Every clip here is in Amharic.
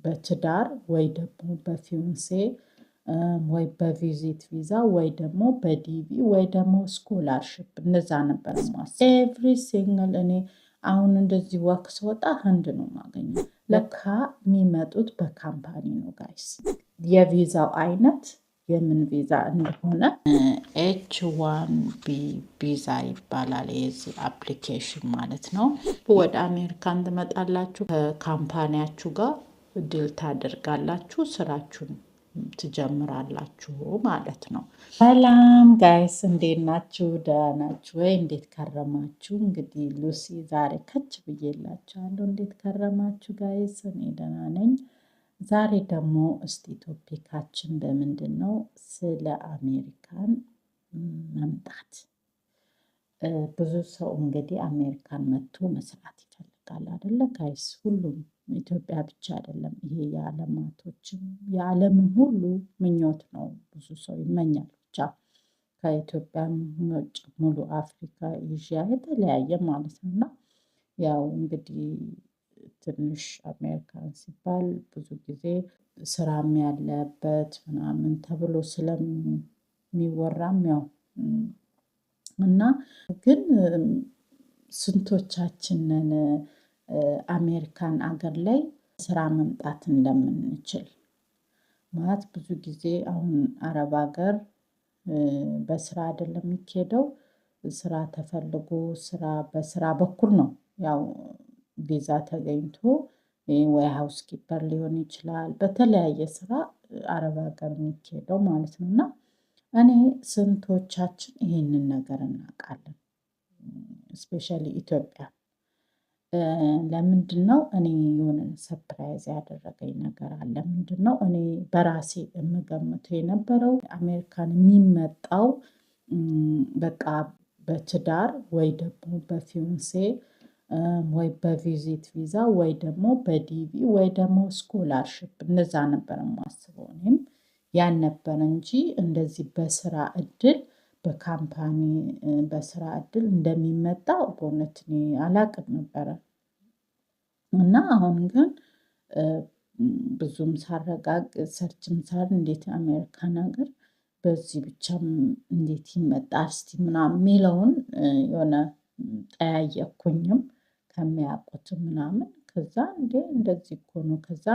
በትዳር ወይ ደግሞ በፊዮንሴ ወይ በቪዚት ቪዛ ወይ ደግሞ በዲቪ ወይ ደግሞ ስኮላርሽፕ እነዛ ነበር ማስበው። ኤቭሪ ሲንግል እኔ አሁን እንደዚህ ወክ ስወጣ ህንድ ነው የማገኘው። ለካ የሚመጡት በካምፓኒ ነው ጋይስ። የቪዛው አይነት የምን ቪዛ እንደሆነ H1B ቪዛ ይባላል። የዚህ አፕሊኬሽን ማለት ነው። ወደ አሜሪካን ትመጣላችሁ፣ ከካምፓኒያችሁ ጋር ዲል ታደርጋላችሁ፣ ስራችሁን ትጀምራላችሁ ማለት ነው። ሰላም ጋይስ እንዴት ናችሁ? ደህና ናችሁ ወይ? እንዴት ከረማችሁ? እንግዲህ ሉሲ ዛሬ ከች ብዬላችኋለሁ። እንዴት ከረማችሁ ጋይስ? እኔ ደህና ነኝ። ዛሬ ደግሞ እስቲ ቶፒካችን በምንድን ነው? ስለ አሜሪካን መምጣት። ብዙ ሰው እንግዲህ አሜሪካን መጥቶ መስራት ይፈልጋል አይደለ ጋይስ? ሁሉም ኢትዮጵያ ብቻ አይደለም። ይሄ የዓለማቶችም የዓለምም ሁሉ ምኞት ነው። ብዙ ሰው ይመኛል። ብቻ ከኢትዮጵያም ውጭ ሙሉ አፍሪካ፣ ኤዥያ የተለያየ ማለት ነው። እና ያው እንግዲህ ትንሽ አሜሪካን ሲባል ብዙ ጊዜ ስራም ያለበት ምናምን ተብሎ ስለሚወራም ያው እና ግን ስንቶቻችንን አሜሪካን አገር ላይ ስራ መምጣት እንደምንችል ማለት ብዙ ጊዜ አሁን አረብ ሀገር በስራ አይደለም የሚኬደው። ስራ ተፈልጎ ስራ በስራ በኩል ነው ያው ቪዛ ተገኝቶ ወይ ሃውስ ኪፐር ሊሆን ይችላል። በተለያየ ስራ አረብ ሀገር የሚኬደው ማለት ነው። እና እኔ ስንቶቻችን ይሄንን ነገር እናውቃለን? ስፔሻሊ ኢትዮጵያ። ለምንድነው እኔ የሆነ ሰርፕራይዝ ያደረገኝ ነገር አለ። ምንድነው እኔ በራሴ የምገምተው የነበረው አሜሪካን የሚመጣው በቃ በትዳር ወይ ደግሞ በፊዮንሴ ወይ በቪዚት ቪዛ ወይ ደግሞ በዲቪ ወይ ደግሞ ስኮላርሽፕ እነዛ ነበር የማስበው። እኔም ያን ነበር እንጂ እንደዚህ በስራ እድል በካምፓኒ በስራ እድል እንደሚመጣ በእውነት እኔ አላውቅም ነበረ። እና አሁን ግን ብዙም ሳረጋግጥ ሰርችም ሳር እንዴት አሜሪካን ሀገር በዚህ ብቻም እንዴት ይመጣል እስቲ ምናምን የሚለውን የሆነ ጠያየኩኝም ከሚያውቁትም ምናምን ከዛ እንዴ እንደዚህ እኮ ነው። ከዛ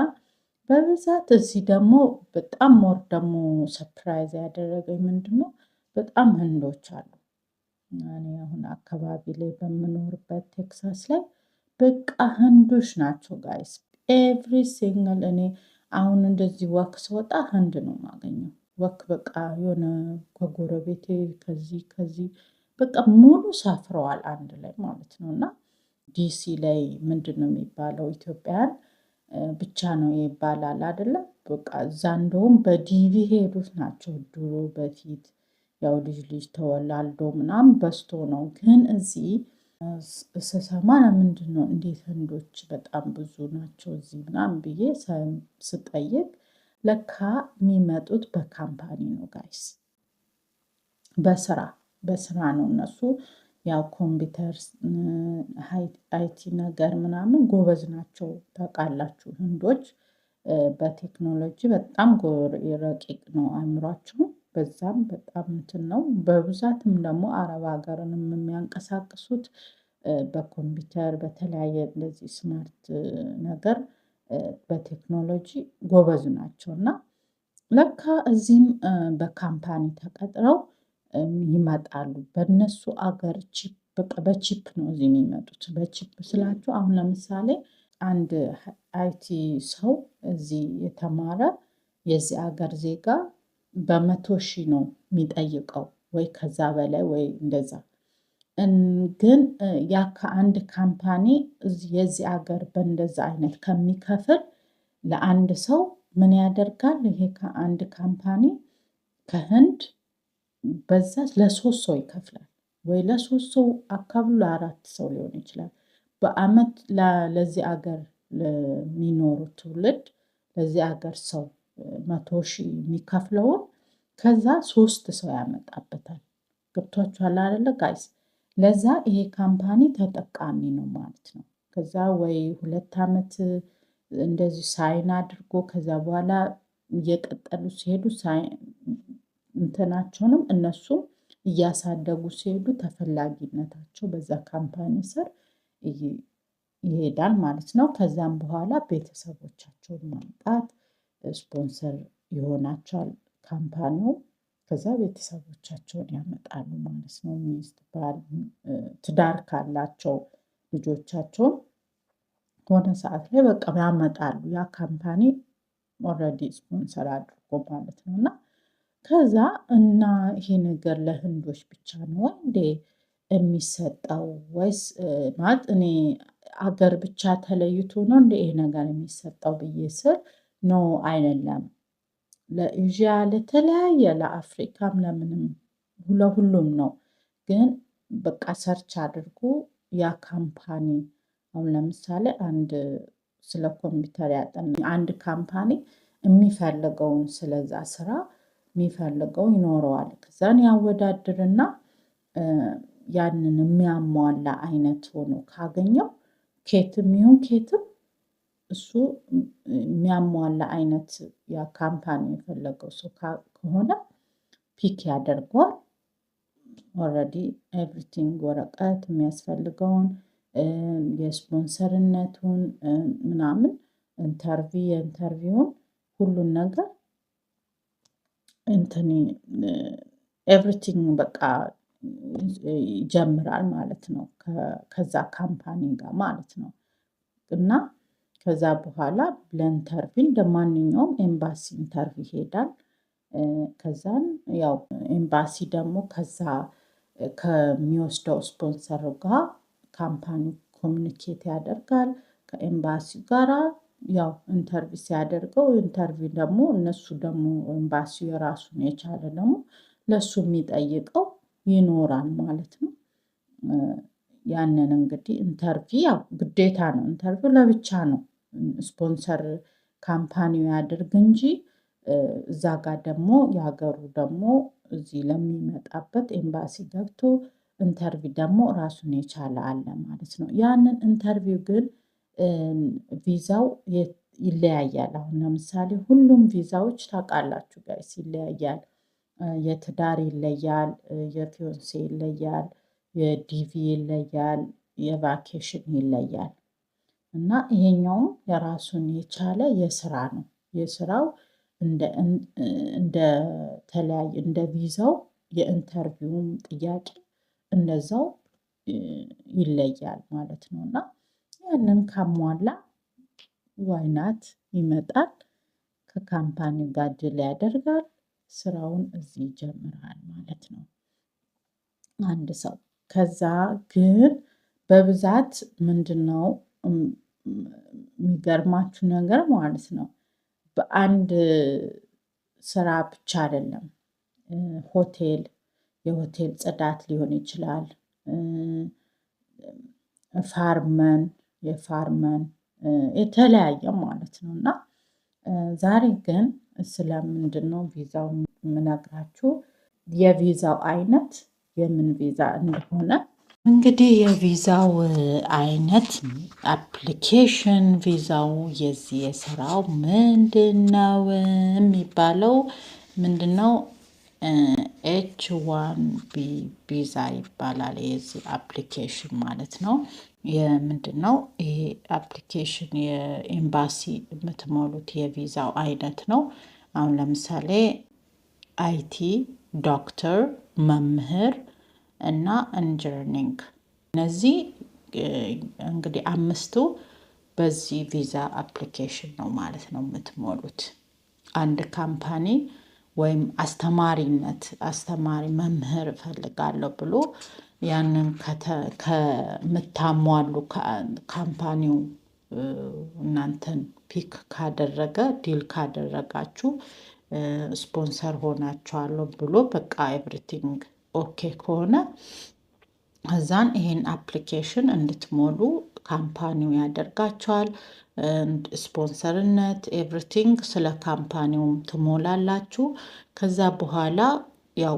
በብዛት እዚህ ደግሞ በጣም ሞር ደግሞ ሰርፕራይዝ ያደረገኝ ምንድነው? በጣም ህንዶች አሉ። እኔ አሁን አካባቢ ላይ በምኖርበት ቴክሳስ ላይ በቃ ህንዶች ናቸው ጋይስ። ኤቭሪ ሲንግል እኔ አሁን እንደዚህ ወክ ስወጣ ህንድ ነው የማገኘው። ወክ በቃ የሆነ ከጎረቤቴ ከዚህ በቃ ሙሉ ሰፍረዋል አንድ ላይ ማለት ነው። እና ዲሲ ላይ ምንድነው የሚባለው? ኢትዮጵያን ብቻ ነው ይባላል አይደለም? በቃ እዛ እንደውም በዲቪ ሄዱት ናቸው። ድሮ በፊት ያው ልጅ ተወላልዶ ምናምን በዝቶ ነው። ግን እዚህ ስሰማ ምንድነው እንዴት ህንዶች በጣም ብዙ ናቸው እዚህ ምናምን ብዬ ስጠይቅ ለካ የሚመጡት በካምፓኒ ነው ጋይስ። በስራ ነው እነሱ ያው ኮምፒውተር አይቲ ነገር ምናምን ጎበዝ ናቸው። ታውቃላችሁ ህንዶች በቴክኖሎጂ በጣም ረቂቅ ነው አእምሯቸው። በዛም በጣም እንትን ነው። በብዛትም ደግሞ አረብ ሀገርንም የሚያንቀሳቅሱት በኮምፒውተር በተለያየ እንደዚህ ስማርት ነገር በቴክኖሎጂ ጎበዝ ናቸው። እና ለካ እዚህም በካምፓኒ ተቀጥረው ይመጣሉ። በእነሱ አገር ቺፕ በቃ በቺፕ ነው እዚህ የሚመጡት። በቺፕ ስላችሁ አሁን ለምሳሌ አንድ አይቲ ሰው እዚህ የተማረ የዚህ ሀገር ዜጋ በ100,000 ነው የሚጠይቀው ወይ ከዛ በላይ ወይ እንደዛ። ግን ያ ከአንድ ካምፓኒ የዚህ ሀገር በእንደዛ አይነት ከሚከፍል ለአንድ ሰው ምን ያደርጋል? ይሄ ከአንድ ካምፓኒ ከህንድ በዛ ለ3 ሰው ይከፍላል። ወይ ለ3 ሰው አካባቢ ለ4 ሰው ሊሆን ይችላል። በአመት ለዚህ ሀገር ለሚኖሩ ትውልድ ለዚህ ሀገር ሰው 100,000 የሚከፍለውን ከዛ 3 ሰው ያመጣበታል። ገብቷችኋል አይደለ ጋይስ? ለዛ ይሄ ካምፓኒ ተጠቃሚ ነው ማለት ነው። ከዛ ወይ 2 አመት እንደዚህ ሳይን አድርጎ ከዛ በኋላ እየቀጠሉ ሲሄዱ እንትናቸውንም እነሱም እያሳደጉ ሲሄዱ ተፈላጊነታቸው በዛ ካምፓኒ ስር ይሄዳል ማለት ነው። ከዛም በኋላ ቤተሰቦቻቸውን ማምጣት ስፖንሰር ይሆናቸዋል ካምፓኒው። ከዛ ቤተሰቦቻቸውን ያመጣሉ ማለት ነው። ሚስት ባል ትዳር ካላቸው ልጆቻቸውን ሆነ ሰዓት ላይ በቃ ያመጣሉ ያ ካምፓኒ ኦልሬዲ ስፖንሰር አድርጎ ማለት ነው። እና ከዛ እና ይሄ ነገር ለህንዶች ብቻ ነው እንዴ የሚሰጠው ወይስ ማለት እኔ አገር ብቻ ተለይቶ ነው እንደ ይሄ ነገር የሚሰጠው ብዬ ስል ኖ አይደለም። ለኤዥያ ለተለያየ ለአፍሪካም ለምንም ለሁሉም ነው። ግን በቃ ሰርች አድርጎ ያ ካምፓኒ አሁን ለምሳሌ አንድ ስለ ኮምፒውተር ያጠና አንድ ካምፓኒ የሚፈልገውን ስለዛ ስራ የሚፈልገው ይኖረዋል። ከዛን ያወዳድርና ያንን የሚያሟላ አይነት ሆኖ ካገኘው ኬትም ይሁን ኬትም እሱ የሚያሟላ አይነት ያ ካምፓኒ የፈለገው ሰው ከሆነ ፒክ ያደርገዋል። ኦልሬዲ ኤቭሪቲንግ ወረቀት የሚያስፈልገውን የስፖንሰርነቱን ምናምን የኢንተርቪውን ሁሉን ነገር እንትን ኤቭሪቲንግ በቃ ይጀምራል ማለት ነው። ከዛ ካምፓኒ ጋር ማለት ነው። እና ከዛ በኋላ ለኢንተርቪው እንደማንኛውም ኤምባሲ ኢንተርቪው ይሄዳል። ከዛን ያው ኤምባሲ ደግሞ ከዛ ከሚወስደው ስፖንሰር ጋር ካምፓኒ ኮሚኒኬት ያደርጋል ከኤምባሲ ጋራ ያው ኢንተርቪው ሲያደርገው ኢንተርቪው ደግሞ እነሱ ደግሞ ኤምባሲው የራሱን የቻለ ደግሞ ለሱ የሚጠይቀው ይኖራል ማለት ነው። ያንን እንግዲህ ኢንተርቪው ያው ግዴታ ነው። ኢንተርቪው ለብቻ ነው። ስፖንሰር ካምፓኒው ያድርግ እንጂ እዛ ጋር ደግሞ የሀገሩ ደግሞ እዚህ ለሚመጣበት ኤምባሲ ገብቶ ኢንተርቪው ደግሞ ራሱን የቻለ አለ ማለት ነው። ያንን ኢንተርቪው ግን ቪዛው ይለያያል። አሁን ለምሳሌ ሁሉም ቪዛዎች ታውቃላችሁ ጋይስ ይለያያል። የትዳር ይለያል፣ የፊዮንሴ ይለያል፣ የዲቪ ይለያል፣ የቫኬሽን ይለያል። እና ይሄኛውም የራሱን የቻለ የስራ ነው። የስራው እንደ ተለያየ እንደ ቪዛው የኢንተርቪውም ጥያቄ እንደዛው ይለያል ማለት ነው። እና ያንን ካሟላ ዋይናት ይመጣል። ከካምፓኒው ጋር ድል ያደርጋል። ስራውን እዚህ ይጀምራል ማለት ነው። አንድ ሰው ከዛ ግን በብዛት ምንድነው የሚገርማችሁ ነገር ማለት ነው። በአንድ ስራ ብቻ አይደለም። ሆቴል የሆቴል ጽዳት ሊሆን ይችላል። የፋርመን የተለያየ ማለት ነው። እና ዛሬ ግን ስለምንድነው ቪዛው የምነግራችሁ የቪዛው አይነት የምን ቪዛ እንደሆነ እንግዲህ የቪዛው አይነት አፕሊኬሽን ቪዛው የዚህ የስራው ምንድነው የሚባለው ምንድነው? H1B ቪዛ ይባላል የዚህ አፕሊኬሽን ማለት ነው። የምንድነው ይሄ አፕሊኬሽን የኤምባሲ የምትሞሉት የቪዛው አይነት ነው። አሁን ለምሳሌ አይቲ፣ ዶክተር፣ መምህር እና ኢንጂነሪንግ እነዚህ እንግዲህ አምስቱ በዚህ ቪዛ አፕሊኬሽን ነው ማለት ነው የምትሞሉት። አንድ ካምፓኒ ወይም አስተማሪ መምህር እፈልጋለሁ ብሎ ያንን ከምታሟሉ ካምፓኒው እናንተን ፒክ ካደረገ ዲል ካደረጋችሁ ስፖንሰር ሆናችኋለሁ ብሎ በቃ ኤቭሪቲንግ ኦኬ ከሆነ ከዛን ይሄን አፕሊኬሽን እንድትሞሉ ካምፓኒው ያደርጋችኋል። ስፖንሰርነት ኤቭሪቲንግ ስለ ካምፓኒውም ትሞላላችሁ። ከዛ በኋላ ያው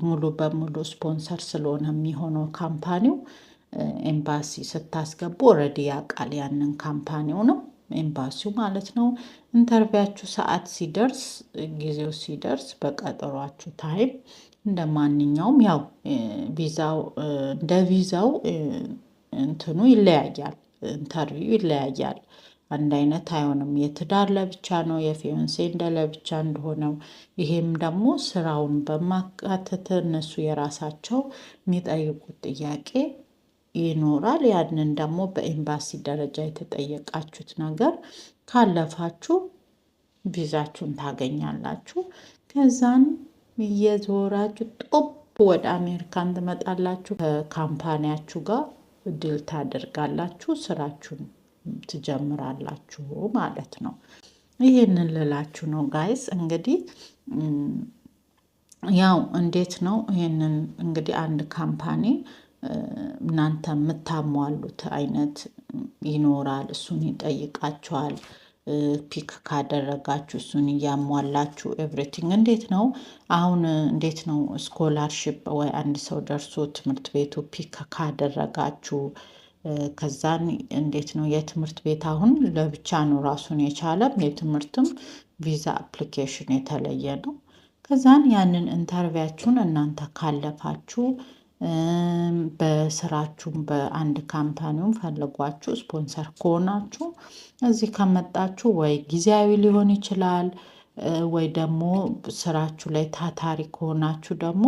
ሙሉ በሙሉ ስፖንሰር ስለሆነ የሚሆነው ካምፓኒው ኤምባሲ ስታስገቡ ኦልሬዲ ያውቃል ያንን ካምፓኒው ነው። ኤምባሲው ማለት ነው። ኢንተርቪያችሁ ሰዓት ሲደርስ ጊዜው ሲደርስ በቀጠሯችሁ ታይም እንደ ማንኛውም ያው ቪዛው እንደ ቪዛው እንትኑ ይለያያል፣ ኢንተርቪው ይለያያል። አንድ አይነት አይሆንም። የትዳር ለብቻ ነው፣ የፊዮንሴ እንደ ለብቻ እንደሆነው። ይሄም ደግሞ ስራውን በማካተት እነሱ የራሳቸው የሚጠይቁት ጥያቄ ይኖራል። ያንን ደግሞ በኤምባሲ ደረጃ የተጠየቃችሁት ነገር ካለፋችሁ ቪዛችሁን ታገኛላችሁ። ከዛን እየዞራችሁ ጦብ ወደ አሜሪካን ትመጣላችሁ። ከካምፓኒያችሁ ጋር ድል ታደርጋላችሁ፣ ስራችሁን ትጀምራላችሁ ማለት ነው። ይህንን ልላችሁ ነው ጋይስ። እንግዲህ ያው እንዴት ነው ይህንን እንግዲህ አንድ ካምፓኒ እናንተ የምታሟሉት አይነት ይኖራል። እሱን ይጠይቃችኋል። ፒክ ካደረጋችሁ እሱን እያሟላችሁ ኤቭሪቲንግ እንዴት ነው አሁን እንዴት ነው ስኮላርሽፕ ወይ አንድ ሰው ደርሶ ትምህርት ቤቱ ፒክ ካደረጋችሁ ከዛን እንዴት ነው የትምህርት ቤት አሁን ለብቻ ነው ራሱን የቻለም የትምህርትም ቪዛ አፕሊኬሽን የተለየ ነው። ከዛን ያንን ኢንተርቪያችሁን እናንተ ካለፋችሁ በስራችሁም በአንድ ካምፓኒውን ፈልጓችሁ ስፖንሰር ከሆናችሁ እዚህ ከመጣችሁ ወይ ጊዜያዊ ሊሆን ይችላል፣ ወይ ደግሞ ስራችሁ ላይ ታታሪ ከሆናችሁ ደግሞ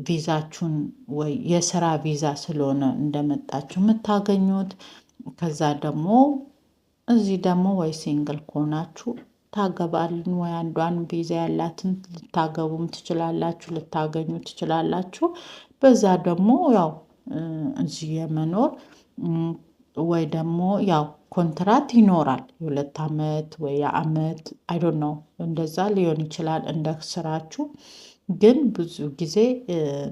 ቪዛችሁን ወይ የስራ ቪዛ ስለሆነ እንደመጣችሁ የምታገኙት። ከዛ ደግሞ እዚህ ደግሞ ወይ ሲንግል ከሆናችሁ ታገባልን ወይ አንዷን ቪዛ ያላትን ልታገቡም ትችላላችሁ፣ ልታገኙ ትችላላችሁ። በዛ ደግሞ ያው እዚህ የመኖር ወይ ደግሞ ያው ኮንትራት ይኖራል። የ2 ዓመት ወይ የዓመት አይዶን ነው እንደዛ ሊሆን ይችላል እንደ ስራችሁ። ግን ብዙ ጊዜ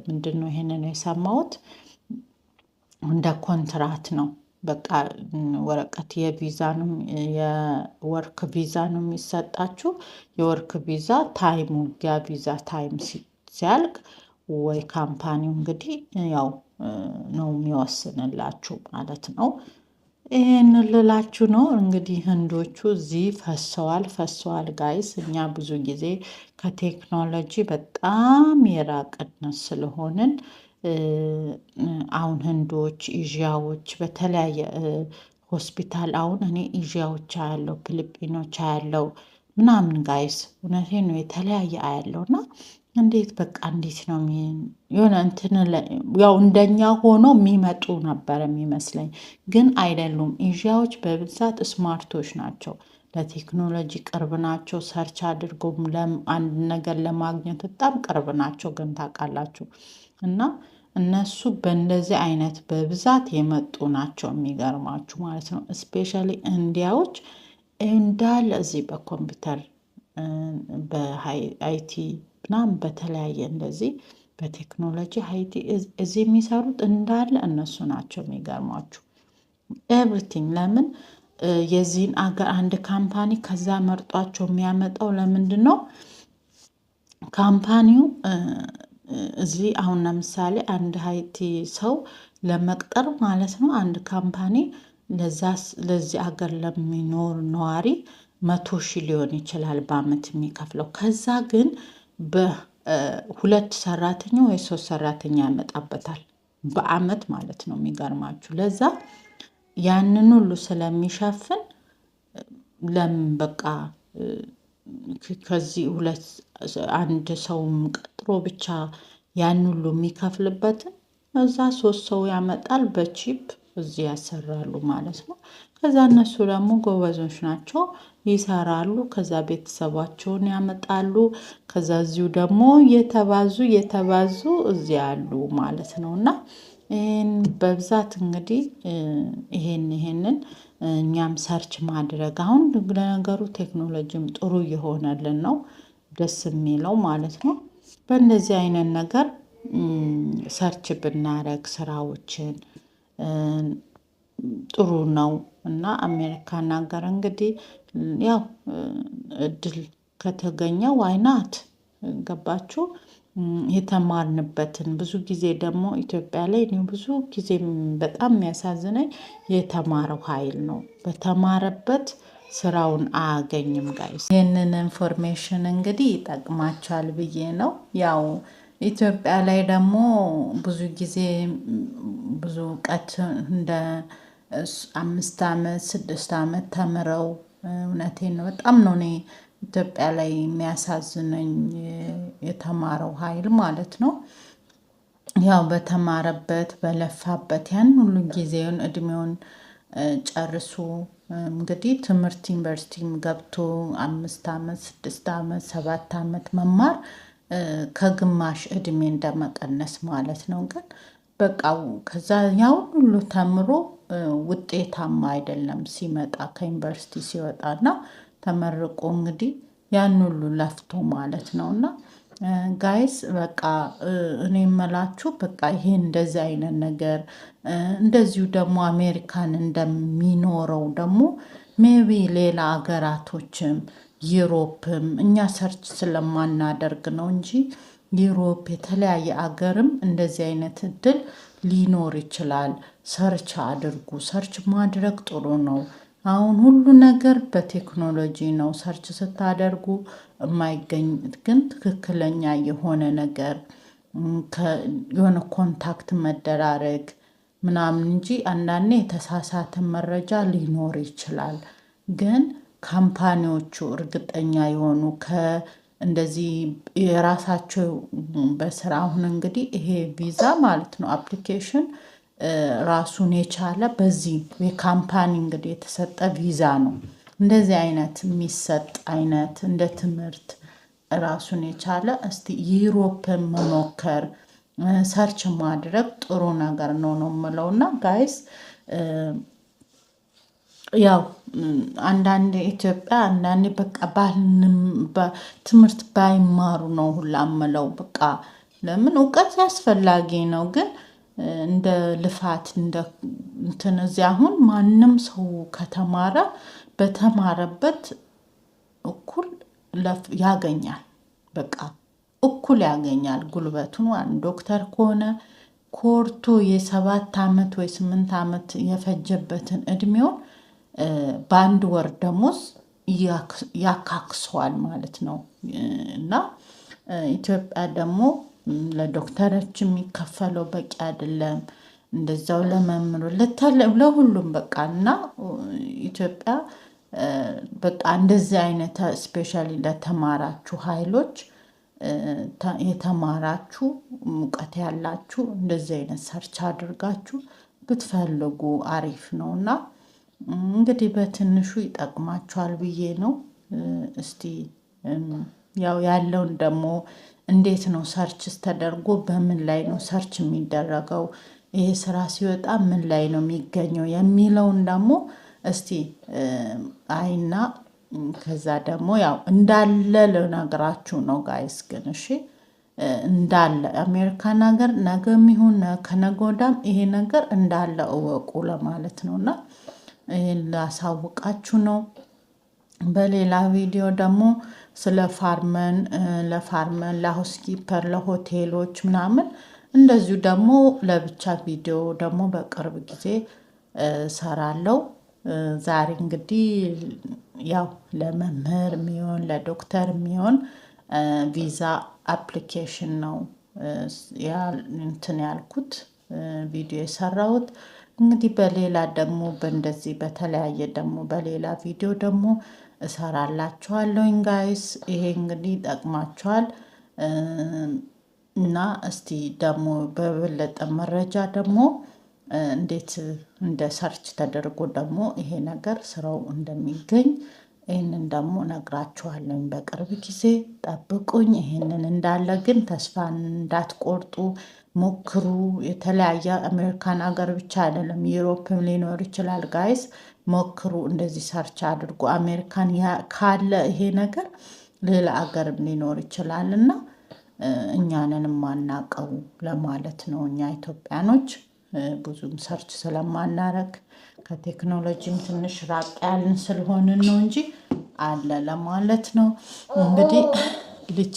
ምንድን ነው ይሄንን የሰማሁት እንደ ኮንትራት ነው። በቃ ወረቀት የቪዛንም የወርክ ቪዛ ነው የሚሰጣችሁ። የወርክ ቪዛ ታይሙ ያ ቪዛ ታይም ሲያልቅ ወይ ካምፓኒው እንግዲህ ያው ነው የሚወስንላችሁ ማለት ነው። ይህን ልላችሁ ነው እንግዲህ ህንዶቹ እዚህ ፈሰዋል ጋይስ። እኛ ብዙ ጊዜ ከቴክኖሎጂ በጣም የራቅን ስለሆንን አሁን ህንዶች፣ ኤዥያዎች በተለያየ ሆስፒታል አሁን እኔ ኤዥያዎች አያለው፣ ፊሊጲኖች አያለው ምናምን ጋይስ እውነቴን ነው የተለያየ አያለው። እና እንዴት በቃ እንዴት ነው የሆነ እንትን ያው እንደኛ ሆኖ የሚመጡ ነበር የሚመስለኝ፣ ግን አይደሉም። ኤዥያዎች በብዛት ስማርቶች ናቸው፣ ለቴክኖሎጂ ቅርብ ናቸው። ሰርች አድርገው አንድ ነገር ለማግኘት በጣም ቅርብ ናቸው። ግን ታውቃላችሁ እና እነሱ በእንደዚህ አይነት በብዛት የመጡ ናቸው። የሚገርማችሁ ማለት ነው። እስፔሻሊ እንዲያዎች እንዳለ እዚህ በኮምፒውተር በአይቲ ምናምን በተለያየ እንደዚህ በቴክኖሎጂ አይቲ እዚህ የሚሰሩት እንዳለ እነሱ ናቸው። የሚገርማችሁ ኤቭሪቲንግ ለምን የዚህን አገር አንድ ካምፓኒ ከዛ መርጧቸው የሚያመጣው ለምንድን ነው? ካምፓኒው እዚህ አሁን ለምሳሌ አንድ አይቲ ሰው ለመቅጠር ማለት ነው አንድ ካምፓኒ ለዚህ ሀገር ለሚኖር ነዋሪ 100,000 ሊሆን ይችላል በአመት የሚከፍለው። ከዛ ግን በ2 ሰራተኛ ወይ 3 ሰራተኛ ያመጣበታል በአመት ማለት ነው። የሚገርማችሁ ለዛ ያንን ሁሉ ስለሚሸፍን ለምን በቃ ከዚህ አንድ ሰውም ቀጥሮ ብቻ ያን ሁሉ የሚከፍልበትን እዛ 3 ሰው ያመጣል በቺፕ እዚህ ያሰራሉ ማለት ነው። ከዛ እነሱ ደግሞ ጎበዞች ናቸው፣ ይሰራሉ። ከዛ ቤተሰባቸውን ያመጣሉ። ከዛ እዚሁ ደግሞ የተባዙ እዚህ ያሉ ማለት ነው። እና በብዛት እንግዲህ ይሄንን እኛም ሰርች ማድረግ አሁን ለነገሩ ቴክኖሎጂም ጥሩ እየሆነልን ነው፣ ደስ የሚለው ማለት ነው። በእንደዚህ አይነት ነገር ሰርች ብናረግ ስራዎችን ጥሩ ነው። እና አሜሪካን ሀገር እንግዲህ ያው እድል ከተገኘ ዋይናት ገባችሁ የተማርንበትን ብዙ ጊዜ ደግሞ ኢትዮጵያ ላይ እኔ ብዙ ጊዜ በጣም የሚያሳዝነኝ የተማረው ኃይል ነው። በተማረበት ስራውን አያገኝም ጋይስ። ይህንን ኢንፎርሜሽን እንግዲህ ይጠቅማቸዋል ብዬ ነው። ያው ኢትዮጵያ ላይ ደግሞ ብዙ ጊዜ ብዙ እውቀት እንደ 5 ዓመት 6 ዓመት ተምረው እውነቴን ነው በጣም ነው እኔ ኢትዮጵያ ላይ የሚያሳዝነኝ የተማረው ኃይል ማለት ነው። ያው በተማረበት በለፋበት ያን ሁሉ ጊዜውን እድሜውን ጨርሶ እንግዲህ ትምህርት ዩኒቨርሲቲም ገብቶ 5 ዓመት 6 ዓመት 7 ዓመት መማር ከግማሽ እድሜ እንደመቀነስ ማለት ነው። ግን በቃ ከዛ ያው ሁሉ ተምሮ ውጤታማ አይደለም ሲመጣ ከዩኒቨርሲቲ ሲወጣና ተመርቆ እንግዲህ ያን ሁሉ ለፍቶ ማለት ነው። እና ጋይስ በቃ እኔ የምላችሁ በቃ ይሄ እንደዚህ አይነት ነገር እንደዚሁ ደግሞ አሜሪካን እንደሚኖረው ደግሞ ሜቢ ሌላ ሀገራቶችም ዩሮፕም እኛ ሰርች ስለማናደርግ ነው እንጂ ዩሮፕ የተለያየ አገርም እንደዚህ አይነት እድል ሊኖር ይችላል። ሰርች አድርጉ። ሰርች ማድረግ ጥሩ ነው። አሁን ሁሉ ነገር በቴክኖሎጂ ነው። ሰርች ስታደርጉ የማይገኝ ግን ትክክለኛ የሆነ ነገር የሆነ ኮንታክት መደራረግ ምናምን እንጂ አንዳንዴ የተሳሳተ መረጃ ሊኖር ይችላል። ግን ካምፓኒዎቹ እርግጠኛ የሆኑ እንደዚህ የራሳቸው በስራ አሁን እንግዲህ ይሄ ቪዛ ማለት ነው አፕሊኬሽን ራሱን የቻለ በዚህ የካምፓኒ እንግዲህ የተሰጠ ቪዛ ነው። እንደዚህ አይነት የሚሰጥ አይነት እንደ ትምህርት ራሱን የቻለ እስቲ ዩሮፕን መሞከር ሰርች ማድረግ ጥሩ ነገር ነው የምለው። እና ጋይስ ያው አንዳንድ ኢትዮጵያ አንዳንዴ በቃ ትምህርት ባይማሩ ነው ሁላ የምለው። በቃ ለምን እውቀት አስፈላጊ ነው። ግን እንደ ልፋት እንደ እንትን እዚህ አሁን ማንም ሰው ከተማረ በተማረበት እኩል ያገኛል። በቃ እኩል ያገኛል ጉልበቱን። ዶክተር ከሆነ ኮርቶ የ7 ዓመት ወይ 8 ዓመት የፈጀበትን እድሜውን በአንድ ወር ደሞዝ ያካክሰዋል ማለት ነው። እና ኢትዮጵያ ደግሞ ለዶክተሮች የሚከፈለው በቂ አይደለም። እንደዛው ለመምህሩ ለሁሉም በቃ እና ኢትዮጵያ በቃ እንደዚህ አይነት ስፔሻሊ ለተማራችሁ ኃይሎች የተማራችሁ እውቀት ያላችሁ እንደዚህ አይነት ሰርች አድርጋችሁ ብትፈልጉ አሪፍ ነው። እና እንግዲህ በትንሹ ይጠቅማችኋል ብዬ ነው። እስቲ ያው ያለውን ደግሞ እንዴት ነው ሰርችስ ተደርጎ በምን ላይ ነው ሰርች የሚደረገው? ይሄ ስራ ሲወጣ ምን ላይ ነው የሚገኘው የሚለውን ደግሞ እስቲ አይና ከዛ ደግሞ ያው እንዳለ ልነግራችሁ ነው ጋይስ። ግን እሺ እንዳለ አሜሪካን ሀገር ነገም ይሁን ከነገ ወዲያም ይሄ ነገር እንዳለ እወቁ ለማለት ነው። እና ይሄን ላሳውቃችሁ ነው። በሌላ ቪዲዮ ደግሞ ስለ ለፋርመን ለሃውስኪፐር ለሆቴሎች ምናምን እንደዚሁ ደግሞ ለብቻ ቪዲዮ ደግሞ በቅርብ ጊዜ ሰራለሁ። ዛሬ እንግዲህ ያው ለመምህር የሚሆን ለዶክተር የሚሆን ቪዛ አፕሊኬሽን ነው እንትን ያልኩት ቪዲዮ የሰራሁት። እንግዲህ በሌላ ደግሞ በእንደዚህ በተለያየ ደግሞ በሌላ ቪዲዮ ደግሞ እሰራላችኋለሁኝ ጋይስ። ይሄ እንግዲህ ይጠቅማችኋል። እና እስቲ ደግሞ በበለጠ መረጃ ደግሞ እንዴት እንደ ሰርች ተደርጎ ደግሞ ይሄ ነገር ስራው እንደሚገኝ ይህንን ደግሞ ነግራችኋለሁኝ በቅርብ ጊዜ ጠብቁኝ። ይህንን እንዳለ ግን ተስፋ እንዳትቆርጡ ሞክሩ። የተለያየ አሜሪካን ሀገር ብቻ አይደለም ዩሮፕም ሊኖር ይችላል ጋይስ። ሞክሩ፣ እንደዚህ ሰርች አድርጉ። አሜሪካን ካለ ይሄ ነገር ሌላ ሀገርም ሊኖር ይችላል እና እኛንን የማናውቀው ለማለት ነው። እኛ ኢትዮጵያኖች ብዙም ሰርች ስለማናረግ ከቴክኖሎጂም ትንሽ ራቅ ያልን ስለሆንን ነው እንጂ አለ ለማለት ነው። እንግዲህ ልጅ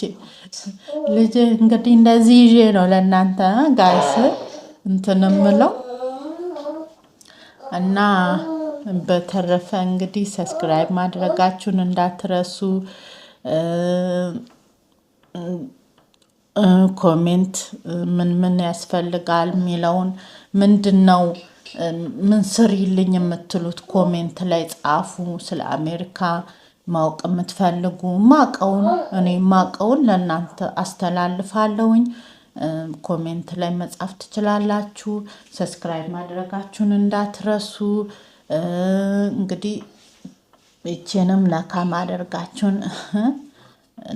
እንግዲህ እንደዚህ ይዤ ነው ለእናንተ ጋይስ እንትን እምለው እና በተረፈ እንግዲህ ሰብስክራይብ ማድረጋችሁን እንዳትረሱ። ኮሜንት ምን ያስፈልጋል የሚለውን ምንድነው ምን ስሪልኝ የምትሉት ኮሜንት ላይ ጻፉ። ስለ አሜሪካ ማወቅ የምትፈልጉ እኔ ማቀውን ለእናንተ አስተላልፋለሁኝ። ኮሜንት ላይ መጻፍ ትችላላችሁ። ሰብስክራይብ ማድረጋችሁን እንዳትረሱ። እንግዲህ ይቺንም ነካ ማድረጋችሁን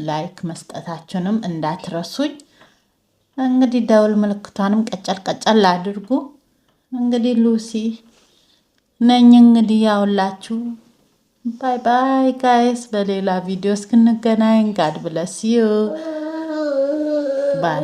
ላይክ መስጠታችሁንም እንዳትረሱኝ። እንግዲህ ደውል ምልክቷንም ቀጨል አድርጉ። እንግዲህ ሉሲ ነኝ እንግዲህ ያውላችሁ። ባይ ባይ ጋይስ። በሌላ ቪዲዮ እስክንገናኝ ጋድ ብለስ ዩ ባይ